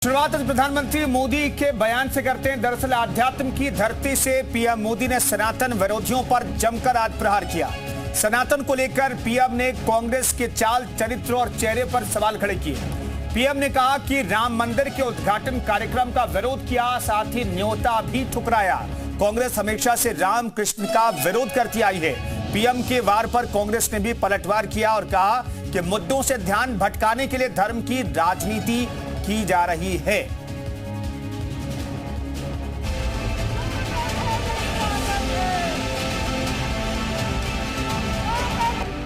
शुरुआत प्रधानमंत्री मोदी के बयान से करते हैं। दरअसल आध्यात्म की धरती से पीएम मोदी ने सनातन विरोधियों पर जमकर आज प्रहार किया। सनातन को लेकर पीएम ने कांग्रेस के चाल चरित्र और चेहरे पर सवाल खड़े किए। पीएम ने कहा कि राम मंदिर के उद्घाटन कार्यक्रम का विरोध किया, साथ ही न्योता भी ठुकराया। कांग्रेस हमेशा से राम कृष्ण का विरोध करती आई है। पीएम के वार पर कांग्रेस ने भी पलटवार किया और कहा कि मुद्दों से ध्यान भटकाने के लिए धर्म की राजनीति की जा रही है।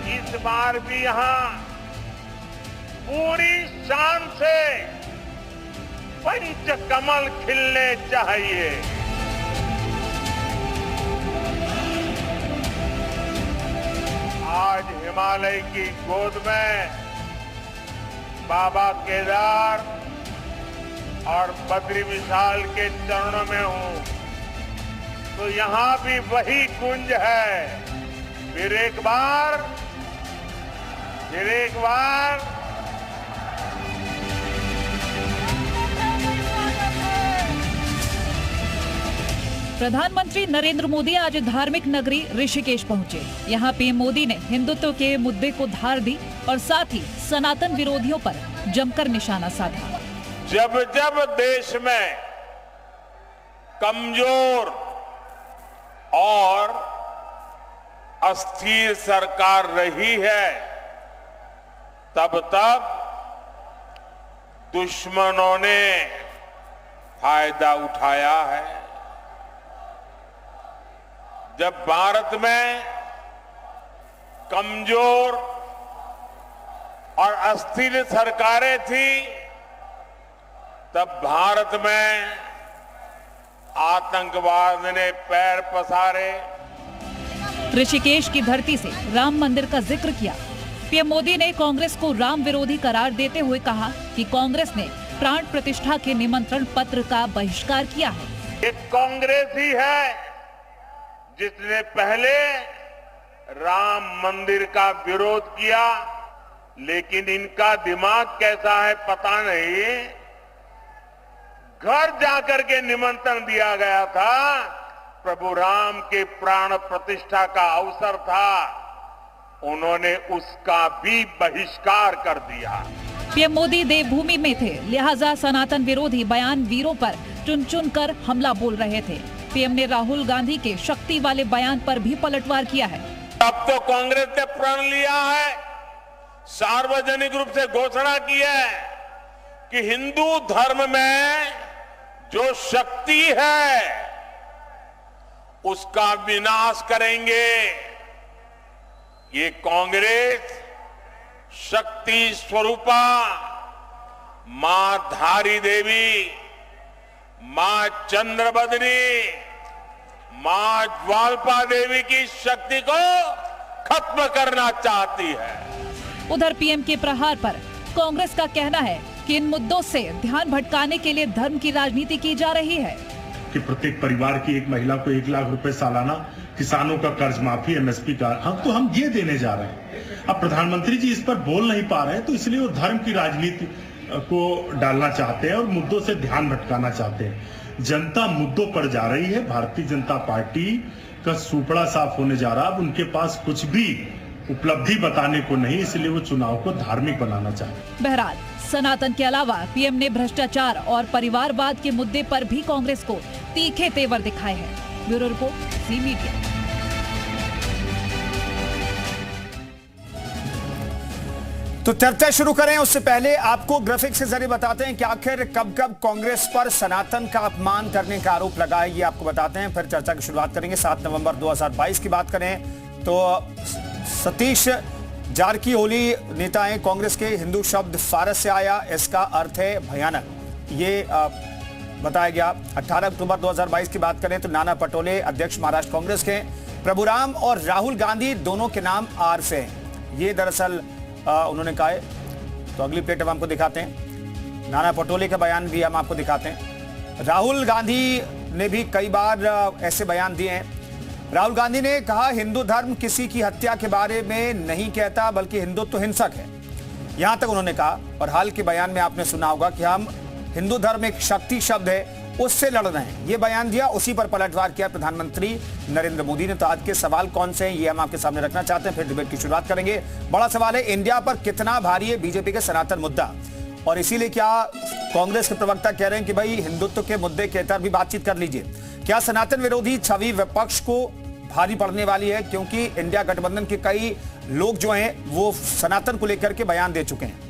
इस बार भी यहां पूरी शान से पंचकमल खिलने चाहिए। आज हिमालय की गोद में बाबा केदार और बद्री विशाल के चरणों में हूं, तो यहां भी वही कुंज है। फिर एक बार प्रधानमंत्री नरेंद्र मोदी आज धार्मिक नगरी ऋषिकेश पहुंचे। यहां पीएम मोदी ने हिंदुत्व के मुद्दे को धार दी और साथ ही सनातन विरोधियों पर जमकर निशाना साधा। जब जब देश में कमजोर और अस्थिर सरकार रही है, तब तब दुश्मनों ने फायदा उठाया है। जब भारत में कमजोर और अस्थिर सरकारें थी, तब भारत में आतंकवाद ने पैर पसारे। ऋषिकेश की धरती से राम मंदिर का जिक्र किया। पीएम मोदी ने कांग्रेस को राम विरोधी करार देते हुए कहा कि कांग्रेस ने प्राण प्रतिष्ठा के निमंत्रण पत्र का बहिष्कार किया है। ये कांग्रेस ही है जिसने पहले राम मंदिर का विरोध किया, लेकिन इनका दिमाग कैसा है पता नहीं। घर जाकर के निमंत्रण दिया गया था, प्रभु राम के प्राण प्रतिष्ठा का अवसर था, उन्होंने उसका भी बहिष्कार कर दिया। पीएम मोदी देवभूमि में थे, लिहाजा सनातन विरोधी बयान वीरों पर चुन चुन कर हमला बोल रहे थे। पीएम ने राहुल गांधी के शक्ति वाले बयान पर भी पलटवार किया है। अब तो कांग्रेस ने प्रण लिया है, सार्वजनिक रूप से घोषणा की है कि हिंदू धर्म में जो शक्ति है उसका विनाश करेंगे। ये कांग्रेस शक्ति स्वरूपा मां धारी देवी, मां चंद्रबदनी, मां ज्वालपा देवी की शक्ति को खत्म करना चाहती है। उधर पीएम के प्रहार पर कांग्रेस का कहना है कि इन मुद्दों से ध्यान भटकाने के लिए धर्म की राजनीति की जा रही है। कि प्रत्येक परिवार की एक महिला को 1 लाख रुपए सालाना, किसानों का कर्ज माफी, एमएसपी का हम ये देने जा रहे हैं। अब प्रधानमंत्री जी इस पर बोल नहीं पा रहे हैं, तो इसलिए वो धर्म की राजनीति को डालना चाहते हैं और मुद्दों से ध्यान भटकाना चाहते हैं। जनता मुद्दों पर जा रही है। भारतीय जनता पार्टी का सुपड़ा साफ होने जा रहा है। अब उनके पास कुछ भी उपलब्धि बताने को नहीं, इसलिए वो चुनाव को धार्मिक बनाना चाहते हैं। बहरहाल सनातन के अलावा पीएम ने भ्रष्टाचार और परिवारवाद के मुद्दे पर भी कांग्रेस को तीखे तेवर दिखाए हैं। ब्यूरो रिपोर्ट, ज़ी मीडिया। तो चर्चा शुरू करें उससे पहले आपको ग्राफिक्स के जरिए बताते हैं कि आखिर कब कब कांग्रेस पर सनातन का अपमान करने का आरोप लगा है, ये आपको बताते हैं, फिर चर्चा की शुरुआत करेंगे। 7 नवंबर 2022 की बात करें तो सतीश जारकीहोली नेता हैं कांग्रेस के। हिंदू शब्द फारस से आया, इसका अर्थ है भयानक, ये बताया गया। 18 अक्टूबर 2022 की बात करें तो नाना पटोले अध्यक्ष महाराष्ट्र कांग्रेस के। प्रभुराम और राहुल गांधी दोनों के नाम आर से हैं, ये दरअसल उन्होंने कहा है। तो अगली प्लेट हम आपको दिखाते हैं, नाना पटोले का बयान भी हम आपको दिखाते हैं। राहुल गांधी ने भी कई बार ऐसे बयान दिए हैं। राहुल गांधी ने कहा हिंदू धर्म किसी की हत्या के बारे में नहीं कहता, बल्कि हिंदुत्व हिंसक है। यहां तक उन्होंने कहा। और हाल के बयान में आपने सुना होगा कि हम हिंदू धर्म एक शक्ति शब्द है, उससे लड़ रहे हैं। ये बयान दिया, उसी पर पलटवार किया प्रधानमंत्री नरेंद्र मोदी ने। तो आज के सवाल कौन से हैं ये हम आपके सामने रखना चाहते हैं, फिर डिबेट की शुरुआत करेंगे। बड़ा सवाल है, इंडिया पर कितना भारी है बीजेपी के सनातन मुद्दा, और इसीलिए क्या कांग्रेस के प्रवक्ता कह रहे हैं कि भाई हिंदुत्व के मुद्दे के तहत भी बातचीत कर लीजिए। क्या सनातन विरोधी छवि विपक्ष को भारी पड़ने वाली है, क्योंकि इंडिया गठबंधन के कई लोग जो हैं वो सनातन को लेकर के बयान दे चुके हैं।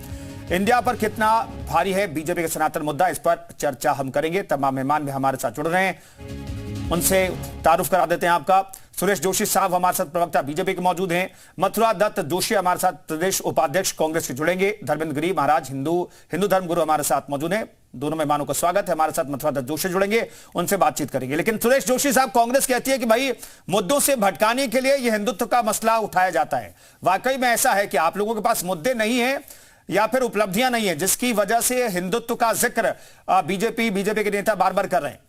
इंडिया पर कितना भारी है बीजेपी का सनातन मुद्दा, इस पर चर्चा हम करेंगे। तमाम मेहमान भी हमारे साथ जुड़ रहे हैं, उनसे तारुफ करा देते हैं आपका। सुरेश जोशी साहब हमारे साथ प्रवक्ता बीजेपी के मौजूद हैं। मथुरा दत्त जोशी हमारे साथ प्रदेश उपाध्यक्ष कांग्रेस के जुड़ेंगे। धर्मेंद्र गिरी महाराज हिंदू धर्म गुरु हमारे साथ मौजूद हैं। दोनों मेहमानों का स्वागत है। हमारे साथ मथुरा दत्त जोशी जुड़ेंगे, उनसे बातचीत करेंगे। लेकिन सुरेश जोशी साहब, कांग्रेस कहती है कि भाई मुद्दों से भटकाने के लिए यह हिंदुत्व का मसला उठाया जाता है। वाकई में ऐसा है कि आप लोगों के पास मुद्दे नहीं है या फिर उपलब्धियां नहीं है जिसकी वजह से हिंदुत्व का जिक्र बीजेपी के नेता बार बार कर रहे हैं?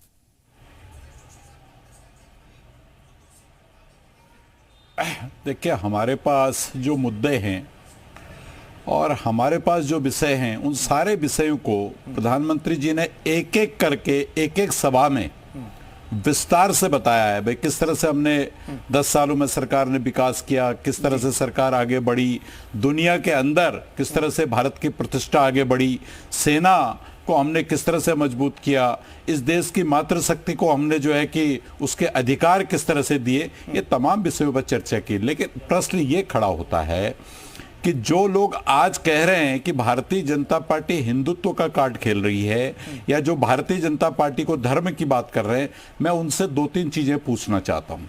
देखिए, हमारे पास जो मुद्दे हैं और हमारे पास जो विषय हैं, उन सारे विषयों को प्रधानमंत्री जी ने एक एक करके एक एक सभा में विस्तार से बताया है। भाई किस तरह से हमने 10 सालों में सरकार ने विकास किया, किस तरह से सरकार आगे बढ़ी, दुनिया के अंदर किस तरह से भारत की प्रतिष्ठा आगे बढ़ी, सेना को हमने किस तरह से मजबूत किया, इस देश की मातृशक्ति को हमने जो है कि उसके अधिकार किस तरह से दिए, ये तमाम विषयों पर चर्चा की। लेकिन प्रश्न ये खड़ा होता है कि जो लोग आज कह रहे हैं कि भारतीय जनता पार्टी हिंदुत्व का कार्ड खेल रही है, या जो भारतीय जनता पार्टी को धर्म की बात कर रहे हैं, मैं उनसे 2-3 चीजें पूछना चाहता हूं।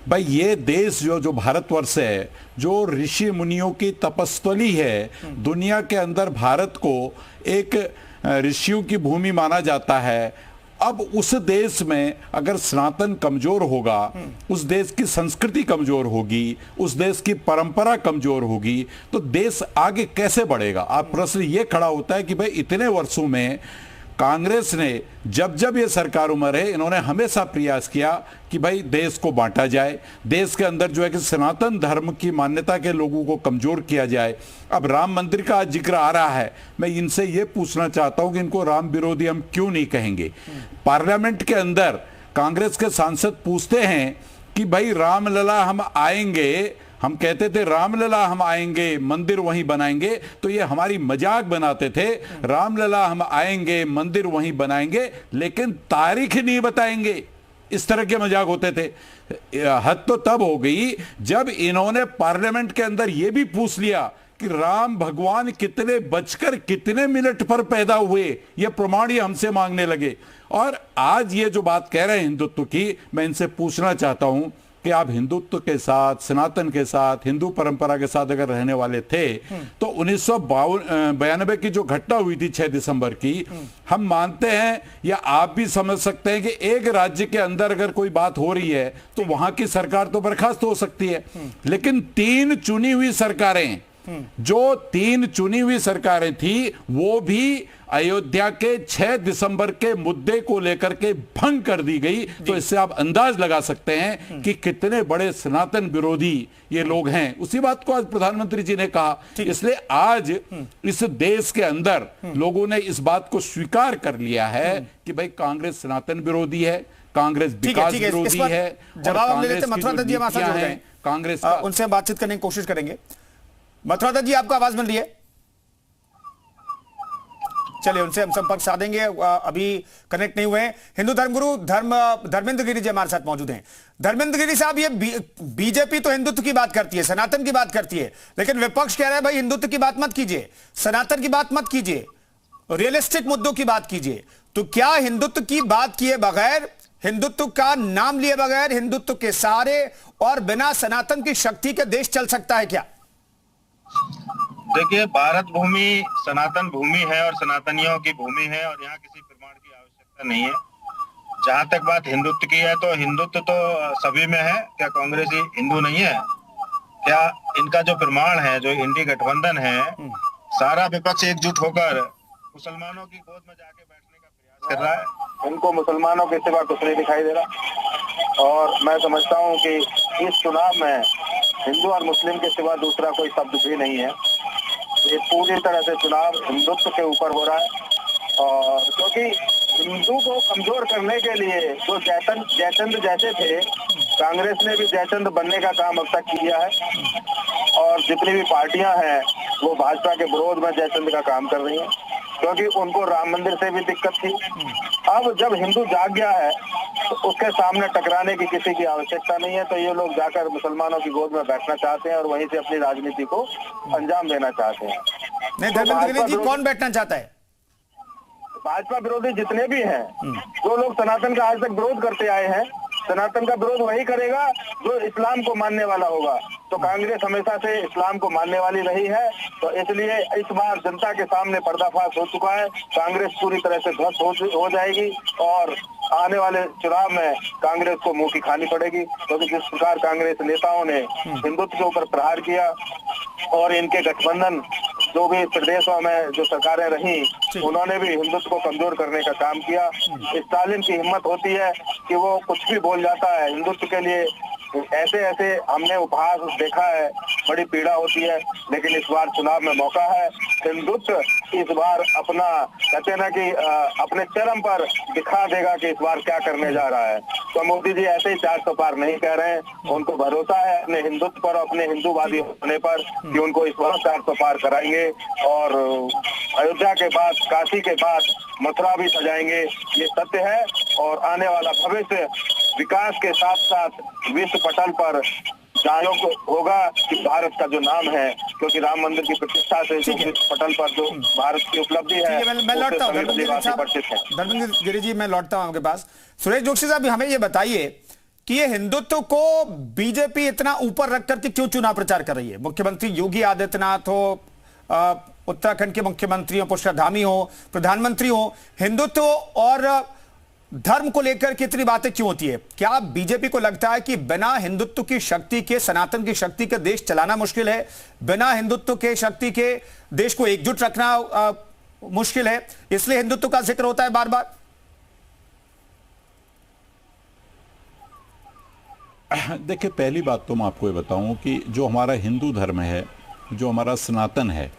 भाई ये देश जो भारतवर्ष है, जो ऋषि मुनियों की तपस्थली है, दुनिया के अंदर भारत को एक ऋषियों की भूमि माना जाता है। अब उस देश में अगर सनातन कमजोर होगा, उस देश की संस्कृति कमजोर होगी, उस देश की परंपरा कमजोर होगी, तो देश आगे कैसे बढ़ेगा? आप प्रश्न ये खड़ा होता है कि भाई इतने वर्षों में कांग्रेस ने जब ये सरकारों में रहे, इन्होंने हमेशा प्रयास किया कि भाई देश को बांटा जाए, देश के अंदर जो है कि सनातन धर्म की मान्यता के लोगों को कमजोर किया जाए। अब राम मंदिर का जिक्र आ रहा है, मैं इनसे ये पूछना चाहता हूं कि इनको राम विरोधी हम क्यों नहीं कहेंगे? पार्लियामेंट के अंदर कांग्रेस के सांसद पूछते हैं कि भाई रामलला हम आएंगे, हम कहते थे रामलला हम आएंगे मंदिर वहीं बनाएंगे, तो ये हमारी मजाक बनाते थे, रामलला हम आएंगे मंदिर वहीं बनाएंगे लेकिन तारीख नहीं बताएंगे। इस तरह के मजाक होते थे। हद तो तब हो गई जब इन्होंने पार्लियामेंट के अंदर यह भी पूछ लिया कि राम भगवान कितने बजकर कितने मिनट पर पैदा हुए, यह प्रमाण ये हमसे मांगने लगे। और आज ये जो बात कह रहे हैं हिंदुत्व की, मैं इनसे पूछना चाहता हूं कि आप हिंदुत्व के साथ, सनातन के साथ, हिंदू परंपरा के साथ अगर रहने वाले थे तो 1992 की जो घटना हुई थी 6 दिसंबर की, हम मानते हैं या आप भी समझ सकते हैं कि एक राज्य के अंदर अगर कोई बात हो रही है तो वहां की सरकार तो बर्खास्त हो सकती है, लेकिन 3 चुनी हुई सरकारें, जो 3 चुनी हुई सरकारें थी, वो भी अयोध्या के 6 दिसंबर के मुद्दे को लेकर के भंग कर दी गई। तो इससे आप अंदाज लगा सकते हैं कि कितने बड़े सनातन विरोधी ये लोग हैं। उसी बात को आज प्रधानमंत्री जी ने कहा। इसलिए आज इस देश के अंदर लोगों ने इस बात को स्वीकार कर लिया है कि भाई कांग्रेस सनातन विरोधी है, कांग्रेस विकास विरोधी है, जवाब हम ले लेते हैं। कांग्रेस उनसे बातचीत करने की कोशिश करेंगे। मथुरा दत्त जी, आपको आवाज मिल रही है? चलिए उनसे हम संपर्क साधेंगे, अभी कनेक्ट नहीं हुए हैं। हिंदू धर्मगुरु धर्मेंद्र गिरी जी हमारे साथ मौजूद हैं। धर्मेंद्र गिरी साहब, ये बीजेपी तो हिंदुत्व की बात करती है, सनातन की बात करती है, लेकिन विपक्ष कह रहा है भाई हिंदुत्व की बात मत कीजिए, सनातन की बात मत कीजिए, रियलिस्टिक मुद्दों की बात कीजिए। तो क्या हिंदुत्व की बात किए बगैर, हिंदुत्व का नाम लिए बगैर, हिंदुत्व के सहारे और बिना सनातन की शक्ति के देश चल सकता है क्या? देखिए, भारत भूमि सनातन भूमि है और सनातनियों की भूमि है और यहाँ किसी प्रमाण की आवश्यकता नहीं है। जहाँ तक बात हिंदुत्व की है तो हिंदुत्व तो सभी में है। क्या कांग्रेसी हिंदू नहीं है? क्या इनका जो प्रमाण है, जो इंडी गठबंधन है, सारा विपक्ष एकजुट होकर मुसलमानों की गोद में जाके बैठने का प्रयास कर रहा है। उनको मुसलमानों के सिवा कुछ नहीं दिखाई दे रहा। और मैं समझता हूँ कि इस चुनाव में हिंदू और मुस्लिम के सिवा दूसरा कोई शब्द भी नहीं है। ये पूरी तरह से चुनाव हिंदुत्व के ऊपर हो रहा है और क्योंकि हिंदू को कमजोर करने के लिए जो जयचंद जैसे थे, कांग्रेस ने भी जयचंद बनने का काम अब तक किया है और जितनी भी पार्टियां हैं वो भाजपा के विरोध में जयचंद का काम कर रही हैं, क्योंकि उनको राम मंदिर से भी दिक्कत थी। अब जब हिंदू जाग गया है तो उसके सामने टकराने की किसी की आवश्यकता नहीं है, तो ये लोग जाकर मुसलमानों की गोद में बैठना चाहते हैं और वहीं से अपनी राजनीति को अंजाम देना चाहते हैं। नहीं, धर्मेंद्र जी, कौन बैठना चाहता है? भाजपा विरोधी जितने भी हैं, जो लोग सनातन का आज तक विरोध करते आए हैं, सनातन का विरोध वही करेगा जो इस्लाम को मानने वाला होगा। तो कांग्रेस हमेशा से इस्लाम को मानने वाली रही है, तो इसलिए इस बार जनता के सामने पर्दाफाश हो चुका है। कांग्रेस पूरी तरह से ध्वस्त हो जाएगी और आने वाले चुनाव में कांग्रेस को मुंह की खानी पड़ेगी, क्योंकि जिस प्रकार कांग्रेस नेताओं ने हिंदुत्व के ऊपर प्रहार किया और इनके गठबंधन जो भी प्रदेशों में जो सरकारें रही, उन्होंने भी हिंदुत्व को कमजोर करने का काम किया। स्टालिन की हिम्मत होती है कि वो कुछ भी बोल जाता है हिंदुत्व के लिए। ऐसे ऐसे हमने उपहास देखा है, बड़ी पीड़ा होती है, लेकिन इस बार चुनाव में मौका है। हिंदुत्व इस बार अपना कहते हैं ना कि अपने चरम पर दिखा देगा कि इस बार क्या करने जा रहा है। तो मोदी जी ऐसे ही 400 पार नहीं कह रहे हैं, उनको भरोसा है अपने हिंदुत्व पर, अपने हिंदूवादी होने पर कि उनको इस बार 400 पार कराएंगे और अयोध्या के बाद, काशी के बाद मथुरा भी सजाएंगे, ये सत्य है। और आने वाला भविष्य विकास के साथ साथ विश्व पटल पर जानो होगा कि भारत का जो नाम है, क्योंकि राम मंदिर की प्रतिष्ठा से जो विश्व पटल पर जो भारत की उपलब्धि है, मैं लौटता हूँ धर्मेंद्र गिरि जी, मैं लौटता हूँ आपके पास। सुरेश जोशी साहब, हमें ये बताइए कि ये हिंदुत्व को बीजेपी इतना ऊपर रख करके क्यों चुनाव प्रचार कर रही है? मुख्यमंत्री योगी आदित्यनाथ हो, उत्तराखंड के मुख्यमंत्री हो, पुष्कर धामी हो, प्रधानमंत्री हो, हिंदुत्व और धर्म को लेकर कितनी बातें क्यों होती है? क्या बीजेपी को लगता है कि बिना हिंदुत्व की शक्ति के, सनातन की शक्ति के देश चलाना मुश्किल है, बिना हिंदुत्व के शक्ति के देश को एकजुट रखना मुश्किल है, इसलिए हिंदुत्व का जिक्र होता है बार बार? देखिए, पहली बात तो मैं आपको ये बताऊं कि जो हमारा हिंदू धर्म है, जो हमारा सनातन है,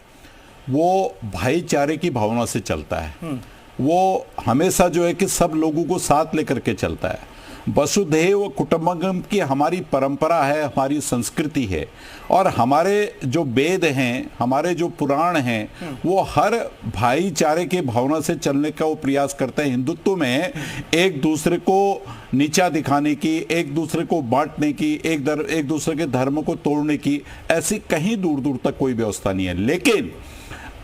वो भाईचारे की भावना से चलता है। वो हमेशा जो है कि सब लोगों को साथ लेकर के चलता है। वसुधैव कुटुंबकम की हमारी परंपरा है, हमारी संस्कृति है, और हमारे जो वेद हैं, हमारे जो पुराण हैं, वो हर भाईचारे के भावना से चलने का वो प्रयास करते हैं। हिंदुत्व में एक दूसरे को नीचा दिखाने की, एक दूसरे को बांटने की, एक दूसरे के धर्म को तोड़ने की ऐसी कहीं दूर दूर तक कोई व्यवस्था नहीं है। लेकिन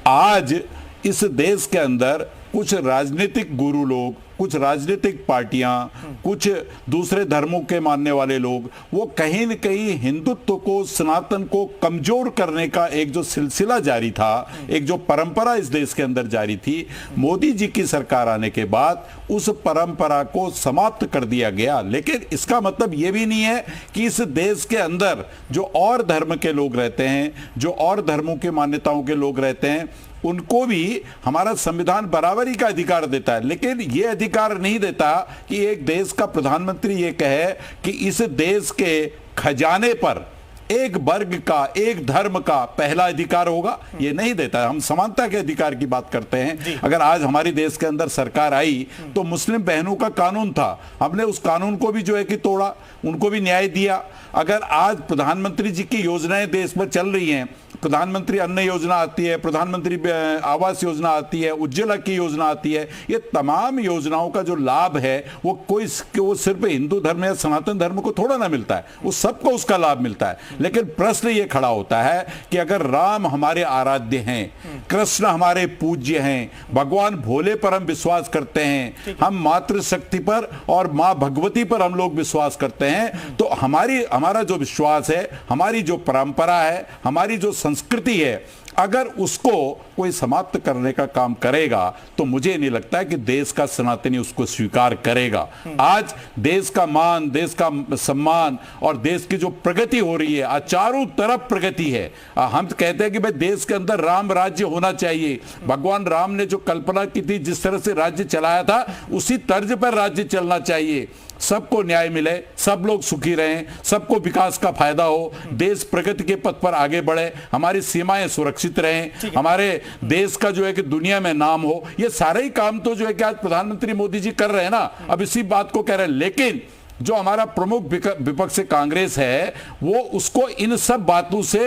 आज इस देश के अंदर कुछ राजनीतिक गुरु लोग, कुछ राजनीतिक पार्टियां, कुछ दूसरे धर्मों के मानने वाले लोग, वो कहीं न कहीं हिंदुत्व को, सनातन को कमजोर करने का एक जो सिलसिला जारी था, एक जो परंपरा इस देश के अंदर जारी थी, मोदी जी की सरकार आने के बाद उस परंपरा को समाप्त कर दिया गया। लेकिन इसका मतलब ये भी नहीं है कि इस देश के अंदर जो और धर्म के लोग रहते हैं, जो और धर्मों के मान्यताओं के लोग रहते हैं, उनको भी हमारा संविधान बराबरी का अधिकार देता है। लेकिन यह अधिकार नहीं देता कि एक देश का प्रधानमंत्री ये कहे कि इस देश के खजाने पर एक वर्ग का, एक धर्म का पहला अधिकार होगा, ये नहीं देता है। हम समानता के अधिकार की बात करते हैं। अगर आज हमारे देश के अंदर सरकार आई तो मुस्लिम बहनों का कानून था, हमने उस कानून को भी जो है कि तोड़ा, उनको भी न्याय दिया। अगर आज प्रधानमंत्री जी की योजनाएं देश में चल रही हैं, प्रधानमंत्री अन्न योजना आती है, प्रधानमंत्री आवास योजना आती है, उज्ज्वला की योजना आती है, ये तमाम योजनाओं का जो लाभ है वो सिर्फ हिंदू धर्म या सनातन धर्म को थोड़ा ना मिलता है, वो सबको उसका लाभ मिलता है। लेकिन प्रश्न ये खड़ा होता है कि अगर राम हमारे आराध्य हैं, कृष्ण हमारे पूज्य हैं, भगवान भोले पर हम विश्वास करते हैं, हम मातृशक्ति पर और मां भगवती पर हम लोग विश्वास करते हैं, तो हमारा जो विश्वास है, हमारी जो परंपरा है, हमारी जो संस्कृति है, अगर उसको कोई समाप्त करने का काम करेगा तो मुझे नहीं लगता है कि देश का सनातनी उसको स्वीकार करेगा। आज देश का मान, देश का सम्मान और देश की जो प्रगति हो रही है, आज चारों तरफ प्रगति है। हम कहते हैं कि भाई देश के अंदर राम राज्य होना चाहिए। भगवान राम ने जो कल्पना की थी, जिस तरह से राज्य चलाया था, उसी तर्ज पर राज्य चलना चाहिए। सबको न्याय मिले, सब लोग सुखी रहें, सबको विकास का फायदा हो, देश प्रगति के पथ पर आगे बढ़े, हमारी सीमाएं सुरक्षित सुरक्षित रहें, हमारे देश का जो है कि दुनिया में नाम हो, ये सारे ही काम तो जो है कि आज प्रधानमंत्री मोदी जी कर रहे हैं ना, अब इसी बात को कह रहे हैं। लेकिन जो हमारा प्रमुख विपक्ष कांग्रेस है, वो उसको इन सब बातों से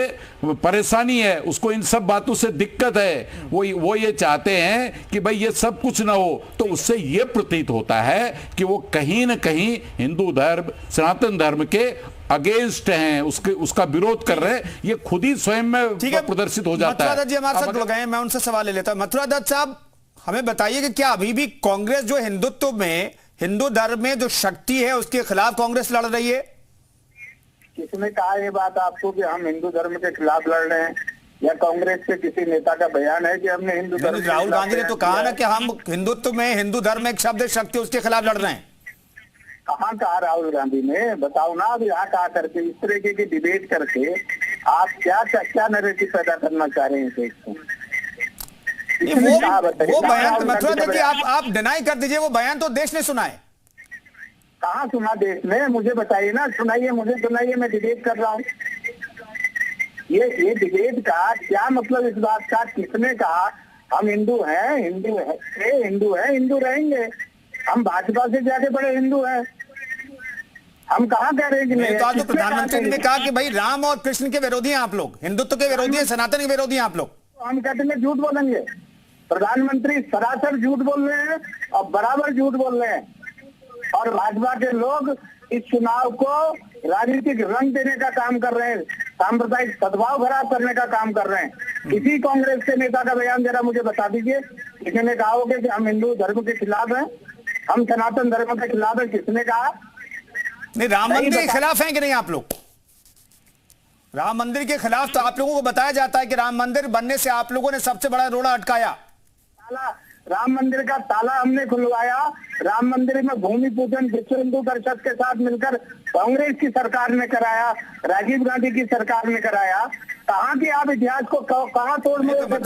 परेशानी है, उसको इन सब बातों से दिक्कत है। वो ये चाहते हैं कि भाई ये सब कुछ ना हो। तो उससे ये प्रतीत होता है कि वो कहीं ना कहीं हिंदू धर्म, सनातन धर्म के अगेंस्ट हैं, उसका विरोध कर रहे हैं। ये खुद ही स्वयं में प्रदर्शित हो जाता है। मथुरा दत्त जी हमारे साथ जुड़ गए हैं, मैं उनसे सवाल ले लेता हूं। मथुरा दत्त साहब, हमें बताइए कि क्या अभी भी कांग्रेस जो हिंदुत्व में, हिंदू धर्म में जो शक्ति है, उसके खिलाफ कांग्रेस लड़ रही है? किसने कहा ये बात आपको कि हम हिंदू धर्म के खिलाफ लड़ रहे हैं? या कांग्रेस के किसी नेता का बयान है कि हमने हिंदू धर्म? राहुल गांधी ने तो कहा ना कि हम हिंदुत्व में, हिंदू धर्म में एक शब्द शक्ति, उसके खिलाफ लड़ रहे हैं। कहाँ कहा राहुल गांधी ने? बताओ ना। अब यहाँ कहा करके इस तरीके की डिबेट करके आप क्या नैरेटिव पैदा करना चाह रहे हैं? वो बयान मथुरा दत्त जी आप डिनाई कर दीजिए, वो बयान तो देश ने सुना है। कहाँ सुना देश ने? मुझे बताइए ना, सुनाइए, मुझे सुनाइए, मैं डिबेट कर रहा हूँ। ये डिबेट का क्या मतलब? इस बात का किसने कहा हम हिंदू हैं, हिंदू रहेंगे? हम भाजपा से ज्यादा बड़े हिंदू हैं। हम कहाँ कह रहे हैं कि नहीं? तो प्रधानमंत्री ने कहा कि भाई राम और कृष्ण के विरोधी हैं आप लोग, हिंदुत्व के विरोधी हैं, सनातन के विरोधी हैं आप लोग। हम कहते हैं झूठ बोलेंगे? प्रधानमंत्री सरासर झूठ बोल रहे हैं और बराबर झूठ बोल रहे हैं। और भाजपा के लोग इस चुनाव को राजनीतिक रंग देने का काम कर रहे हैं, सांप्रदायिक सद्भाव खराब करने का काम कर रहे हैं। इसी कांग्रेस के नेता का बयान जरा मुझे बता दीजिए। किसने कहा होगा कि हम हिंदू धर्म के खिलाफ हैं, हम सनातन धर्म के खिलाफ है? किसने कहा? नहीं, राम मंदिर के खिलाफ हैं कि नहीं आप लोग? राम मंदिर के खिलाफ तो आप लोगों को बताया जाता है कि राम मंदिर बनने से आप लोगों ने सबसे बड़ा रोड़ा अटकाया। राम मंदिर का ताला हमने खुलवाया। राम मंदिर में भूमि पूजन विश्व हिंदू परिषद के साथ मिलकर कांग्रेस की सरकार ने कराया, राजीव गांधी की सरकार ने कराया। कहाँ की आप इतिहास को कहाँ तोड़ मोड़?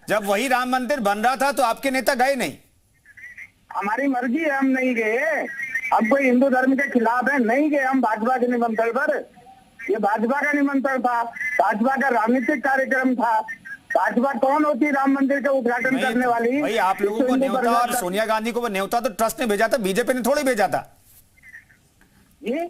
जब वही राम मंदिर बन रहा था तो आपके नेता गए नहीं? हमारी मर्जी है, हम नहीं गए। अब कोई हिंदू धर्म के खिलाफ है, नहीं गए हम भाजपा के निमंत्रण पर। ये भाजपा का निमंत्रण था, भाजपा का राजनीतिक कार्यक्रम था। भाजपा कौन होती है राम मंदिर का उद्घाटन करने वाली? भाई आप लोगों को न्योता और सोनिया गांधी को न्योता तो ट्रस्ट ने भेजा था, बीजेपी ने थोड़ी भेजा था। ये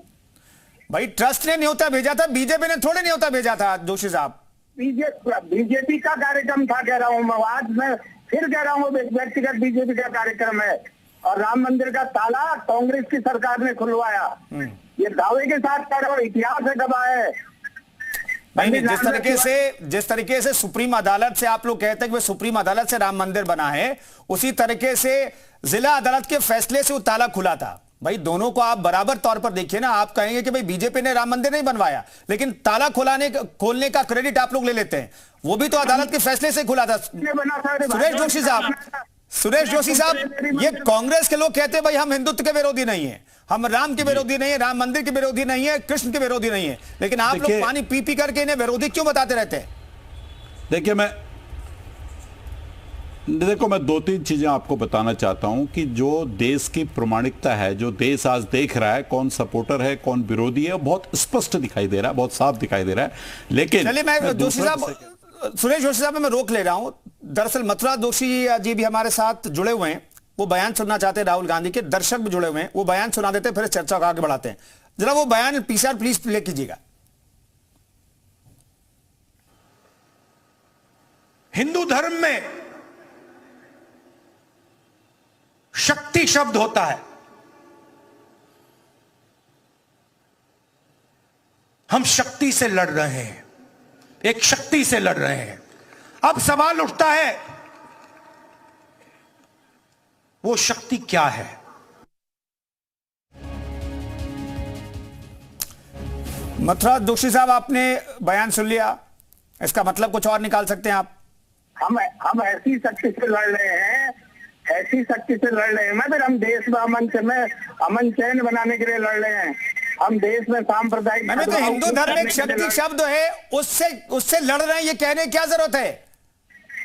भाई ट्रस्ट ने न्योता भेजा था, बीजेपी ने थोड़ी न्योता भेजा था। जोशी साहब, बीजेपी का कार्यक्रम था, कह रहा हूँ मैं। आज मैं फिर कह रहा हूँ व्यक्तिगत बीजेपी का कार्यक्रम है। और राम मंदिर का ताला कांग्रेस की सरकार ने खुलवाया। ये दावे के साथ कह रहा हूँ, इतिहास है गवाह है। नहीं, जिस तरीके से सुप्रीम अदालत से आप लोग कहते हैं कि वो सुप्रीम अदालत से राम मंदिर बना है, उसी तरीके से जिला अदालत के फैसले से वो ताला खुला था। भाई दोनों को आप बराबर तौर पर देखिए ना। आप कहेंगे कि भाई बीजेपी ने राम मंदिर नहीं बनवाया, लेकिन ताला खोलने का क्रेडिट आप लोग ले लेते हैं। वो भी तो अदालत के फैसले से खुला था। सुरेश जोशी साहब, ये कांग्रेस के लोग कहते हैं भाई हम हिंदुत्व के विरोधी नहीं है, हम राम के विरोधी नहीं है, राम मंदिर के विरोधी नहीं है, कृष्ण के विरोधी नहीं है, लेकिन आप लोग पानी पी पी करके इन्हें विरोधी क्यों बताते रहते हैं? देखिए मैं दो तीन चीजें आपको बताना चाहता हूं कि जो देश की प्रामाणिकता है, जो देश आज देख रहा है कौन सपोर्टर है कौन विरोधी है, बहुत स्पष्ट दिखाई दे रहा है, बहुत साफ दिखाई दे रहा है। लेकिन चलिए मैं जोशी साहब, सुरेश जोशी साहब मैं रोक ले रहा हूं। दरअसल मथुरा जोशी जी भी हमारे साथ जुड़े हुए हैं, वो बयान सुनना चाहते हैं राहुल गांधी के। दर्शक भी जुड़े हुए हैं, वो बयान सुना देते हैं, फिर चर्चा को आगे बढ़ाते हैं। जरा वो बयान पीसीआर प्लीज प्ले कीजिएगा। हिंदू धर्म में शक्ति शब्द होता है। हम शक्ति से लड़ रहे हैं, एक शक्ति से लड़ रहे हैं। अब सवाल उठता है वो शक्ति क्या है? मथुरा जोशी साहब, आपने बयान सुन लिया, इसका मतलब कुछ और निकाल सकते हैं आप? हम ऐसी शक्ति से लड़ रहे हैं, ऐसी शक्ति से लड़ रहे हैं मतलब हम देश में अमन चैन बनाने के लिए लड़ रहे हैं। हम देश में सांप्रदायिक, मैंने तो हिंदू धर्म एक शक्ति शब्द है, उससे लड़ रहे हैं, ये कहने की क्या जरूरत है?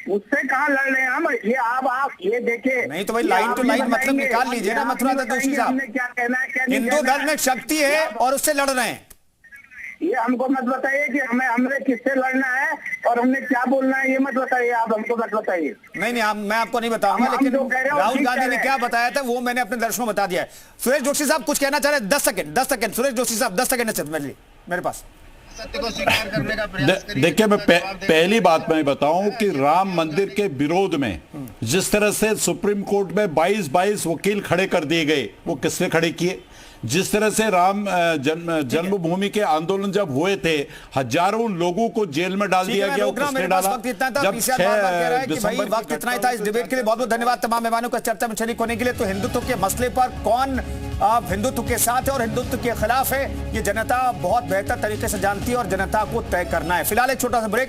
उससे कहाँ लड़ रहे हैं हम? ये आप ये देखें। नहीं तो भाई लाइन टू लाइन मतलब निकाल लीजिए ना मथुरा जोशी साहब। क्या कहना है? हिंदू धर्म में शक्ति है और उससे लड़ रहे हैं। ये हमको मत बताइए कि हमने किससे लड़ना है और हमने क्या बोलना है, ये मत बताइए, आप हमको मत बताइए। नहीं, मैं आपको नहीं बताऊंगा, लेकिन जो कह रहे हो राहुल ठीक गांधी कह ने रहे क्या हैं। बताया था वो मैंने अपने दर्शकों को बता दिया है। सुरेश जोशी साहब कुछ कहना चाह रहे हैं? 10 सेकंड सुरेश जोशी साहब 10 सेकंड है मेरे पास। सत्य को स्वीकार करने का प्रयास करिए। देखिए, मैं पहली बात मैं बताऊं कि राम मंदिर के विरोध में जिस तरह से सुप्रीम कोर्ट में 22 वकील खड़े कर दिए गए, वो किसने खड़े किए? जिस तरह से राम जन्मभूमि के आंदोलन जब हुए थे, हजारों लोगों को जेल में डाल दिया गया, वो किसने डाला? जब 6 दिसंबर वक्त इतना ही था इस डिबेट के लिए। बहुत बहुत धन्यवाद तमाम मेहमानों का चर्चा में शरीक होने के लिए। तो हिंदुत्व के मसले पर कौन हिंदुत्व के साथ है और हिंदुत्व के खिलाफ है, ये जनता बहुत बेहतर तरीके से जानती है और जनता को तय करना है। फिलहाल एक छोटा सा ब्रेक।